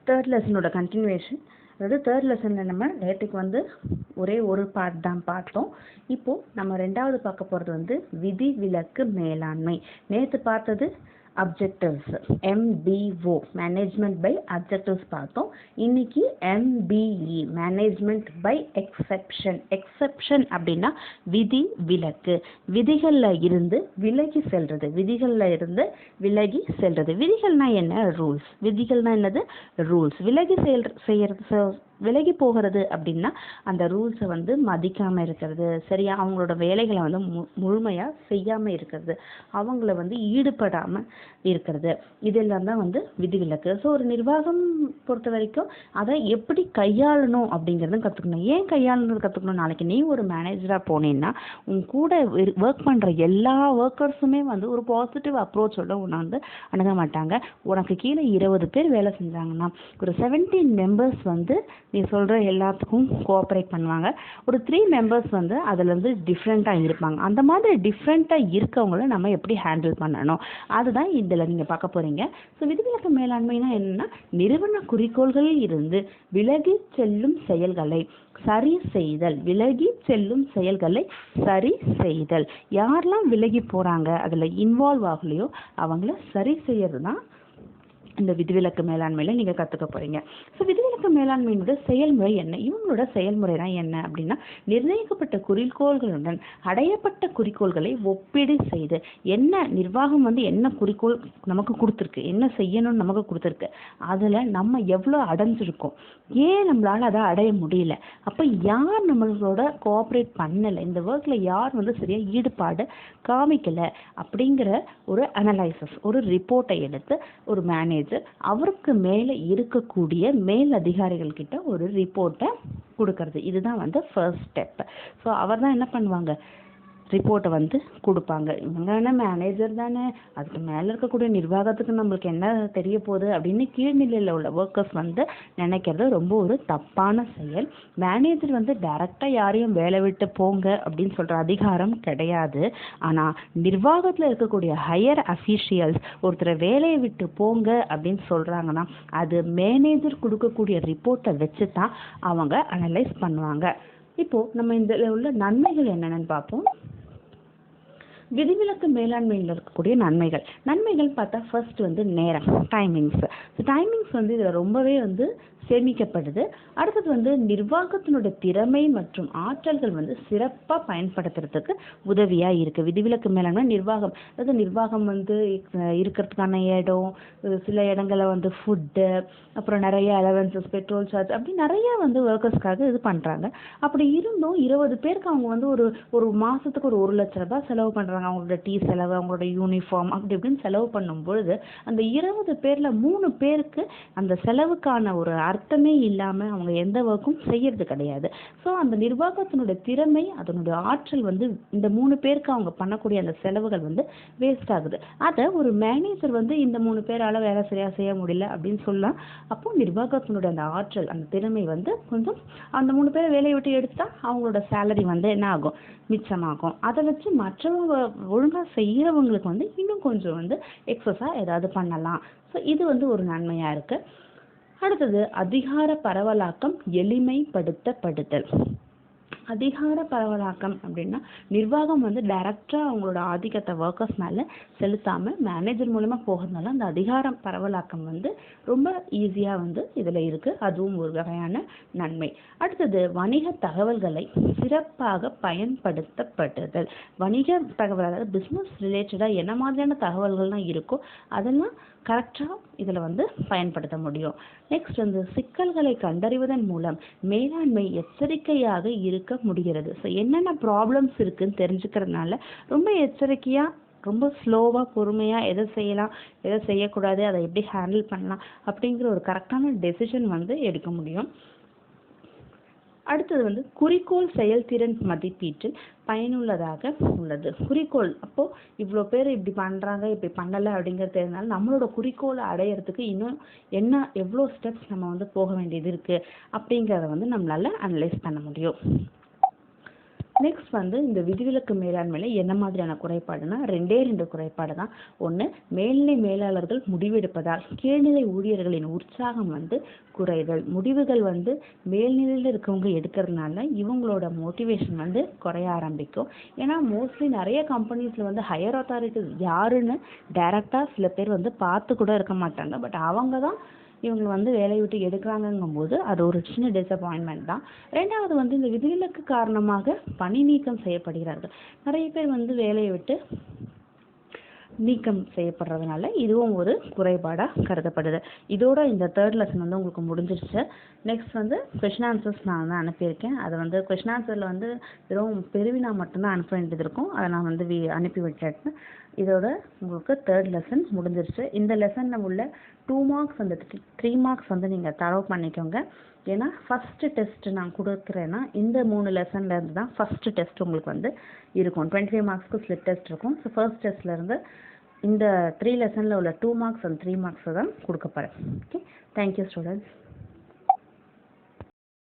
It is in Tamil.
தேர்ட் லெசனோட கண்டினியூவேஷன். அதாவது தேர்ட் லெசனில் நம்ம நேற்றுக்கு வந்து ஒரே ஒரு பார்ட் தான் பார்த்தோம். இப்போது நம்ம ரெண்டாவது பார்க்க போகிறது வந்து விதிவிலக்கு மேலாண்மை. நேற்று பார்த்தது objectives, MBO management by objectives பார்த்தோம். இன்னைக்கு MBE management by exception. Exception அப்படின்னா விதி விலக்கு, விதிகளில் இருந்து விலகி செல்றது, விதிகளில் இருந்து விலகி செல்றது. விதிகள்னா என்ன? ரூல்ஸ். விதிகள்னா என்னது? ரூல்ஸ். விலகி போகிறது அப்படின்னா அந்த ரூல்ஸை வந்து மதிக்காமல் இருக்கிறது, சரியா அவங்களோட வேலைகளை வந்து முழுமையாக செய்யாமல் இருக்கிறது, அவங்கள வந்து ஈடுபடாமல் இருக்கிறது. இதெல்லாம் தான் வந்து விதிவிலக்கு. ஸோ ஒரு நிர்வாகம் பொறுத்த வரைக்கும் அதை எப்படி கையாளணும் அப்படிங்கிறதும் கற்றுக்கணும். ஏன் கையாளணும் கற்றுக்கணும்? நாளைக்கு நீ ஒரு மேனேஜராக போனீங்கன்னா உன் கூட ஒர்க் பண்ணுற எல்லா ஒர்க்கர்ஸுமே வந்து ஒரு பாசிட்டிவ் அப்ரோச்சோட உன்னை வந்து அணுக மாட்டாங்க. உனக்கு கீழே 20 பேர் வேலை செஞ்சாங்கன்னா ஒரு 17 மெம்பர்ஸ் வந்து நீ சொல்கிற எல்லாத்துக்கும் கோஆப்ரேட் பண்ணுவாங்க. ஒரு 3 மெம்பர்ஸ் வந்து அதுலேருந்து டிஃப்ரெண்ட்டாக இருப்பாங்க. அந்த மாதிரி டிஃப்ரெண்ட்டாக இருக்கவங்கள நம்ம எப்படி ஹேண்டில் பண்ணணும், அதுதான் இதில் நீங்கள் பார்க்க போகிறீங்க. ஸோ விதிவிலக்கு மேலாண்மைனா என்னென்னா, நிறுவன குறிக்கோள்களில் இருந்து விலகி செல்லும் செயல்களை சரி செய்தல். விலகி செல்லும் செயல்களை சரி செய்தல். யாரெல்லாம் விலகி போகிறாங்க, அதில் இன்வால்வ் ஆகலையோ அவங்கள சரி செய்யறது தான் இந்த விதிவிலக்கு மேலாண்மையில் நீங்கள் கற்றுக்க போகிறீங்க. ஸோ விதிவிலக்கு மேலாண்மையினுடைய செயல்முறை என்ன? இவங்களோட செயல்முறை தான் என்ன அப்படின்னா, நிர்ணயிக்கப்பட்ட குறிக்கோள்களுடன் அடையப்பட்ட குறிக்கோள்களை ஒப்பீடு செய்து, என்ன நிர்வாகம் வந்து என்ன குறிக்கோள் நமக்கு கொடுத்துருக்கு, என்ன செய்யணும்னு நமக்கு கொடுத்துருக்கு, அதில் நம்ம எவ்வளோ அடைஞ்சிருக்கோம், ஏன் நம்மளால் அதை அடைய முடியல, அப்போ யார் நம்மளோட கோஆப்ரேட் பண்ணலை, இந்த ஒர்க்கில் யார் வந்து சரியாக ஈடுபாடு காமிக்கலை அப்படிங்கிற ஒரு அனலைசிஸ், ஒரு ரிப்போர்ட்டை எடுத்து ஒரு மேனேஜர் அவருக்கு மேலே இருக்கக்கூடிய மேல் அதிகாரிகள் கிட்ட ஒரு ரிப்போர்ட்டை கொடுக்கறது. இதுதான் வந்து ஃபர்ஸ்ட் ஸ்டெப். ஸோ அவர் தான் என்ன பண்ணுவாங்க, ரிப்போர்ட்டை வந்து கொடுப்பாங்க. இவங்க என்ன மேனேஜர் தானே, அதுக்கு மேலே இருக்கக்கூடிய நிர்வாகத்துக்கு நம்மளுக்கு என்ன தெரிய போகுது அப்படின்னு கீழ்நிலையில் உள்ள ஒர்க்கர்ஸ் வந்து நினைக்கிறது ரொம்ப ஒரு தப்பான செயல். மேனேஜர் வந்து டைரெக்டாக யாரையும் வேலை விட்டு போங்க அப்படின்னு சொல்கிற அதிகாரம் கிடையாது. ஆனால் நிர்வாகத்தில் இருக்கக்கூடிய ஹையர் அஃபீஷியல்ஸ் ஒருத்தரை வேலையை விட்டு போங்க அப்படின்னு சொல்கிறாங்கன்னா அது மேனேஜர் கொடுக்கக்கூடிய ரிப்போர்ட்டை வச்சு தான் அவங்க அனலைஸ் பண்ணுவாங்க. இப்போது நம்ம இதில் உள்ள நன்மைகள் என்னென்னு பார்ப்போம். விதிவிலக்கு மேலாண்மையில் இருக்கக்கூடிய நன்மைகள் பார்த்தா ஃபர்ஸ்ட் வந்து நேரம், டைமிங்ஸ் வந்து இதில் ரொம்பவே வந்து சேமிக்கப்படுது. அடுத்தது வந்து நிர்வாகத்தினுடைய திறமை மற்றும் ஆற்றல்கள் வந்து சிறப்பாக பயன்படுத்துறதுக்கு உதவியாக இருக்குது. விதிவிலக்கு மேலாண்மை நிர்வாகம் வந்து இருக்கிறதுக்கான இடம், சில இடங்களில் வந்து ஃபுட்டு, அப்புறம் நிறைய அலவன்சஸ், பெட்ரோல் சார்ஜ், அப்படி நிறைய வந்து ஒர்க்கர்ஸ்க்காக இது பண்ணுறாங்க. அப்படி இருந்தும் 20 பேருக்கு அவங்க வந்து ஒரு மாதத்துக்கு ஒரு 1 லட்ச ரூபாய் செலவு பண்ணுறாங்க. அவங்களோட டீ செலவு, அவங்களோட யூனிஃபார்ம், அப்படி இப்படின்னு செலவு பண்ணும்பொழுது அந்த 20 பேரில் 3 பேருக்கு அந்த செலவுக்கான ஒரு அர்த்தமே இல்லாமல் அவங்க எந்த ஒர்க்கும் செய்யறது கிடையாது. ஸோ அந்த நிர்வாகத்தினுடைய திறமை, அதனுடைய ஆற்றல் வந்து இந்த 3 பேருக்கு அவங்க பண்ணக்கூடிய அந்த செலவுகள் வந்து வேஸ்ட் ஆகுது. அதை ஒரு மேனேஜர் வந்து இந்த 3 பேரால் வேலை சரியாக செய்ய முடியல அப்படின்னு சொல்லலாம். அப்போ நிர்வாகத்தினுடைய அந்த ஆற்றல், அந்த திறமை வந்து கொஞ்சம் அந்த 3 பேரை வேலையை விட்டு எடுத்தா அவங்களோட சேலரி வந்து என்ன ஆகும், மிச்சமாகும். அதை வச்சு மற்றவங்க ஒழுங்காக செய்கிறவங்களுக்கு வந்து இன்னும் கொஞ்சம் வந்து எக்ஸஸாக ஏதாவது பண்ணலாம். ஸோ இது வந்து ஒரு நன்மையாக இருக்குது. அடுத்தது அதிகார பரவலாக்கம் எளிமைப்படுத்தப்படுதல். அதிகார பரவலாக்கம் அப்படின்னா நிர்வாகம் வந்து டைரக்டாக அவங்களோட ஆதிக்கத்தை ஒர்க்கர்ஸ் மேலே செலுத்தாமல் மேனேஜர் மூலமாக போகிறதுனால அந்த அதிகார பரவலாக்கம் வந்து ரொம்ப ஈஸியாக வந்து இதில் இருக்குது. அதுவும் ஒரு வகையான நன்மை. அடுத்தது வணிக தகவல்களை சிறப்பாக பயன்படுத்தப்படுதல். வணிக தகவல், அதாவது பிஸ்னஸ் ரிலேட்டடாக என்ன மாதிரியான தகவல்கள்லாம் இருக்கோ அதெல்லாம் கரெக்டாக இதில் வந்து பயன்படுத்த முடியும். நெக்ஸ்ட் வந்து சிக்கல்களை கண்டறிவதன் மூலம் மேலாண்மை எச்சரிக்கையாக இருக்க முடிகிறது. ஸோ என்னென்ன ப்ராப்ளம்ஸ் இருக்குன்னு தெரிஞ்சுக்கிறதுனால ரொம்ப எச்சரிக்கையாக, ரொம்ப ஸ்லோவாக, பொறுமையாக எதை செய்யலாம், எதை செய்யக்கூடாது, அதை எப்படி ஹேண்டில் பண்ணலாம் அப்படிங்கிற ஒரு கரெக்டான டெசிஷன் வந்து எடுக்க முடியும். அடுத்தது வந்து குறிக்கோள் செயல்திறன் மதிப்பீட்டில் பயனுள்ளதாக உள்ளது. குறிக்கோள், அப்போது இவ்வளோ பேர் இப்படி பண்ணுறாங்க, இப்படி பண்ணலை அப்படிங்கிறது தெரிஞ்சனால நம்மளோட குறிக்கோளை அடையிறதுக்கு இன்னும் எவ்வளோ ஸ்டெப்ஸ் நம்ம வந்து போக வேண்டியது இருக்குது அப்படிங்கிறத வந்து நம்மளால் அனலைஸ் பண்ண முடியும். நெக்ஸ்ட் வந்து இந்த விதிவிலக்கு மேலாண்மையில் என்ன மாதிரியான குறைபாடுனா 2 குறைபாடு தான். ஒன்று, மேல்நிலை மேலாளர்கள் முடிவெடுப்பதால் கீழ்நிலை ஊழியர்களின் உற்சாகம் வந்து குறைதல். முடிவுகள் வந்து மேல்நிலையில் இருக்கவங்க எடுக்கிறதுனால இவங்களோட மோட்டிவேஷன் வந்து குறைய ஆரம்பிக்கும். ஏன்னா மோஸ்ட்லி நிறைய கம்பெனிஸில் வந்து ஹையர் அத்தாரிட்டிஸ் யாருன்னு டைரெக்டாக சில பேர் வந்து பார்த்து கூட இருக்க மாட்டாங்க. பட் அவங்க தான் இவங்களை வந்து வேலையை விட்டு எடுக்கிறாங்கங்கும்போது அது ஒரு சின்ன டிசப்பாயின்மெண்ட் தான். 2வது வந்து இந்த விதிவிலக்கு காரணமாக பணி நீக்கம் செய்யப்படுகிறார்கள். நிறைய பேர் வந்து வேலையை விட்டு நீக்கம் செய்யப்படுறதுனால இதுவும் ஒரு குறைபாடாக கருதப்படுது. இதோட இந்த 3rd லெசன் வந்து உங்களுக்கு முடிஞ்சிருச்சு. நெக்ஸ்ட் வந்து கொஷின் ஆன்சர்ஸ் நான் வந்து அனுப்பியிருக்கேன். அதை வந்து கொஷின் ஆன்சரில் வந்து வெறும் பெருவினா மட்டும்தான் அனுப்ப வேண்டியது இருக்கும். அதை நான் வந்து அனுப்பி விட்டுட்டேன். இதோட உங்களுக்கு 3rd லெசன் முடிஞ்சிருச்சு. இந்த லெசனில் உள்ள 2 மார்க்ஸ் அந்த 3 மார்க்ஸ் வந்து நீங்கள் தரவு பண்ணிக்கோங்க. ஏன்னா ஃபஸ்ட்டு டெஸ்ட் நான் கொடுக்குறேன்னா இந்த 3 லெசன்லேருந்து தான் ஃபஸ்ட்டு டெஸ்ட் உங்களுக்கு வந்து இருக்கும். 25 மார்க்ஸ்க்கு ஸ்லிப் டெஸ்ட் இருக்கும். ஸோ ஃபர்ஸ்ட் டெஸ்ட்லேருந்து இந்த 3 லெசனில் உள்ள 2 மார்க்ஸ் அண்ட் 3 மார்க்ஸை தான் கொடுக்க போகிறேன். Okay, thank you students.